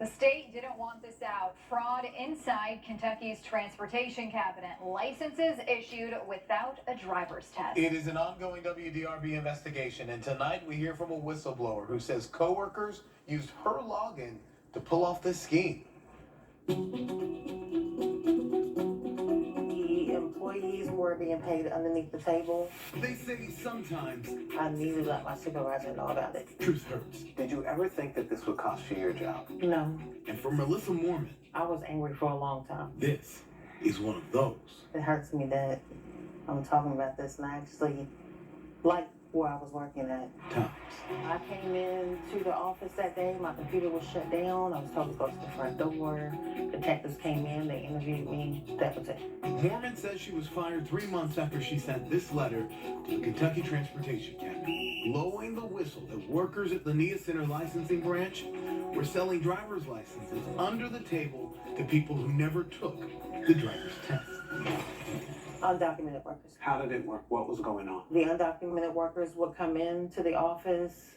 The state didn't want this out. Fraud inside Kentucky's transportation cabinet. Licenses issued without a driver's test. It is an ongoing WDRB investigation, and tonight we hear from a whistleblower who says coworkers used her login to pull off this scheme. Employees were being paid underneath the table. They say sometimes I need to let my supervisor know about it. truth hurts. Did you ever think that this would cost you your job? No. And for Melissa Mormon, I was angry for a long time. this is one of those. It hurts me that I'm talking about this and I actually like where I was working at. Times. I came into the office that day, my computer was shut down, I was told to go to the front door. Detectives came in, they interviewed me, that was it. Mormon says she was fired 3 months after she sent this letter to the Kentucky Transportation Cabinet, blowing the whistle that workers at the NIA Center licensing branch were selling driver's licenses under the table to people who never took the driver's test. Undocumented workers. How did it work? What was going on? The undocumented workers would come into the office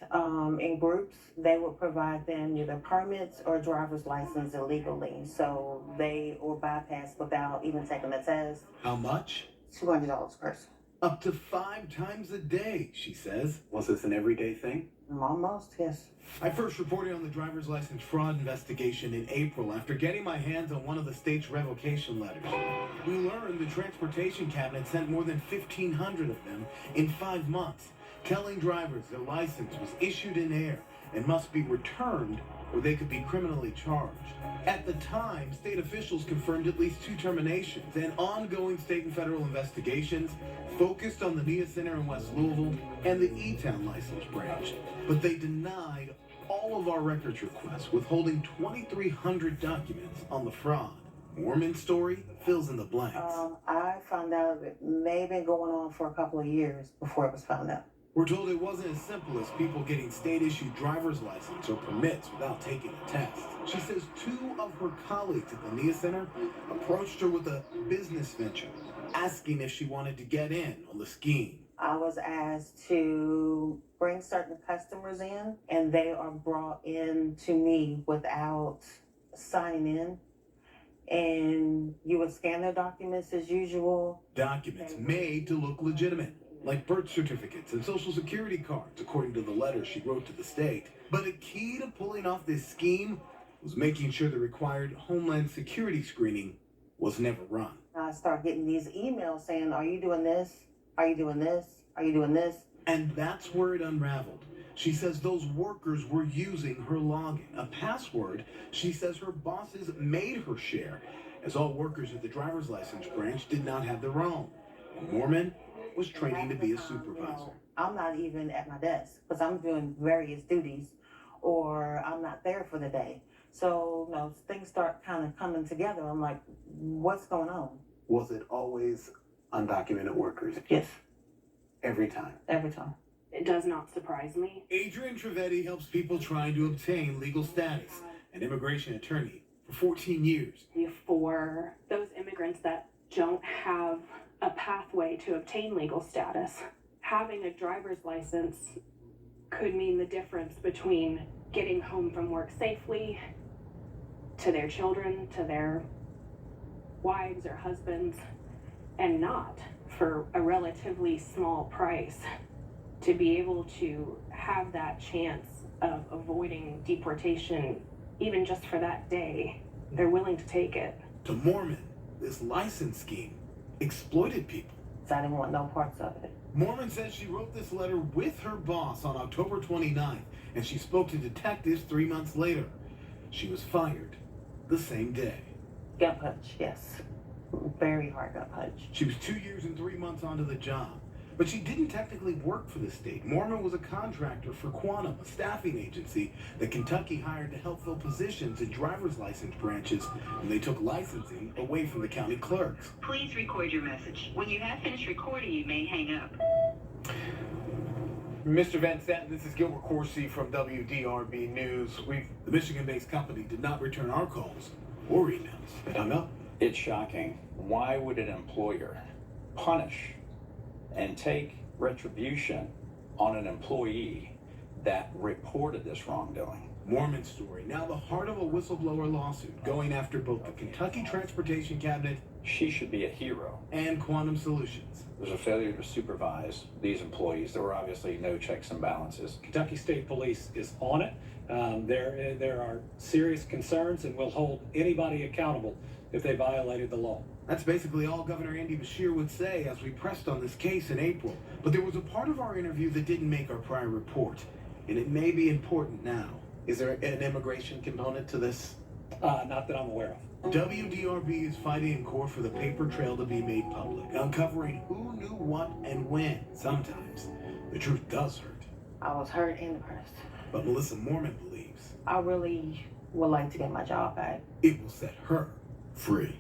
in groups. They would provide them either permits or driver's license illegally. So they were bypassed without even taking the test. How much? $200 a person. Up to 5 times a day, she says. Was this an everyday thing? Almost, yes. I first reported on the driver's license fraud investigation in April after getting my hands on one of the state's revocation letters. We learned the transportation cabinet sent more than 1,500 of them in 5 months, telling drivers their license was issued in error and must be returned or they could be criminally charged. At the time, state officials confirmed at least 2 terminations, and ongoing state and federal investigations focused on the NIA Center in West Louisville and the E-Town license branch. But they denied all of our records requests, withholding 2,300 documents on the fraud. Mormon's story fills in the blanks. I found out it may have been going on for a couple of years before it was found out. We're told it wasn't as simple as people getting state-issued driver's license or permits without taking a test. She says 2 of her colleagues at the NIA Center approached her with a business venture, asking if she wanted to get in on the scheme. I was asked to bring certain customers in, and they are brought in to me without signing in. And you would scan their documents as usual. Documents made to look legitimate, like birth certificates and social security cards, according to the letter she wrote to the state. But a key to pulling off this scheme was making sure the required Homeland Security screening was never run. I start getting these emails saying, are you doing this? Are you doing this? Are you doing this? And that's where it unraveled. She says those workers were using her login, a password she says her bosses made her share, as all workers at the driver's license branch did not have their own. Mormon was training to be a supervisor. I'm not even at my desk because I'm doing various duties, or I'm not there for the day. So, things start kind of coming together. I'm like, what's going on? Was it always undocumented workers? Yes, Every time? every time. It does not surprise me. Adrian Trivedi helps people trying to obtain legal status, an immigration attorney for 14 years. For those immigrants that don't have a pathway to obtain legal status, having a driver's license could mean the difference between getting home from work safely, to their children, to their wives or husbands, and not for a relatively small price to be able to have that chance of avoiding deportation, even just for that day. They're willing to take it. To Mormon, this license scheme exploited people. So I didn't want no parts of it. Mormon says she wrote this letter with her boss on October 29th, and she spoke to detectives 3 months later. She was fired the same day. Gut punch, yes. Very hard gut punch. She was 2 years and 3 months onto the job, but she didn't technically work for the state. Mormon was a contractor for Quantum, a staffing agency that Kentucky hired to help fill positions in driver's license branches when they took licensing away from the county clerks. Please record your message. When you have finished recording, you may hang up. Mr. Van Zanten, this is Gilbert Corsi from WDRB News. The Michigan-based company did not return our calls or emails. It hung up. It's shocking. Why would an employer punish and take retribution on an employee that reported this wrongdoing? Mormon's story, now the heart of a whistleblower lawsuit going after both the Kentucky Transportation Cabinet She should be a hero. and Quantum Solutions. There's a failure to supervise these employees. There were obviously no checks and balances. Kentucky State Police is on it. There are serious concerns, and will hold anybody accountable if they violated the law. That's basically all Governor Andy Beshear would say as we pressed on this case in April. But there was a part of our interview that didn't make our prior report, and it may be important now. Is there an immigration component to this? Not that I'm aware of. WDRB is fighting in court for the paper trail to be made public, uncovering who knew what and when. Sometimes the truth does hurt. I was hurt and depressed. But Melissa Mormon believes I really would like to get my job back. it will set her free.